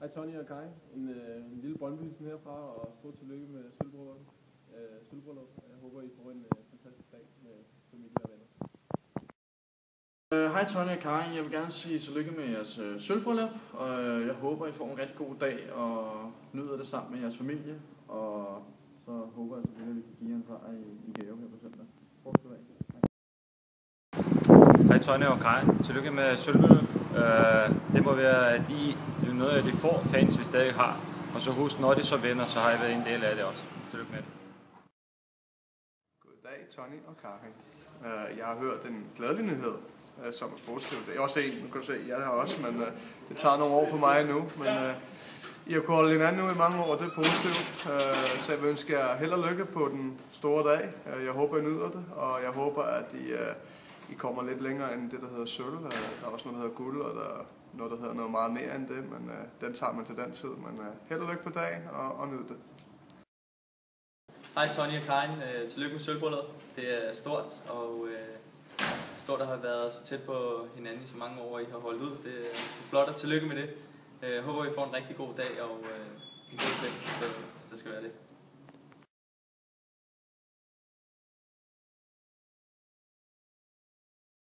Hej Tony og Kai. En lille Brøndby-hilsen herfra, og stort tillykke med sølvbryllup. Jeg håber, I får en fantastisk dag med familie og venner. Hej Tony og Kai. Jeg vil gerne sige tillykke med jeres sølvbryllup, og jeg håber, I får en rigtig god dag og nyder det sammen med jeres familie. Og så håber jeg selvfølgelig, at vi kan give jer en sejr i gave her på søndag. Hej Tony og Kai. Tillykke med sølvbryllup. Det må være noget af de få fans, vi stadig har. Og så husk, når de så vinder, så har jeg været en del af det også. Tillykke med det. Goddag Tony og Kai. Jeg har hørt en glædelig nyhed, som er positiv. Det er også en, nu kan du se, jeg har også, men det tager nogle år for mig endnu. Men I har kunnet holde hinanden nu i mange år, det er positivt. Så jeg vil ønske jer held og lykke på den store dag. Jeg håber, I nyder det, og jeg håber, at I kommer lidt længere end det, der hedder sølv. Der er også noget, der hedder guld, og der er noget, der hedder noget meget mere end det, men den tager man til den tid. Men held og lykke på dagen, og nyd det. Hej Tony og Karin, tillykke med sølvbrylluppet. Det er stort, og stort at have været så tæt på hinanden i så mange år, I har holdt ud. Det er flot, og tillykke med det. Jeg håber, I får en rigtig god dag, og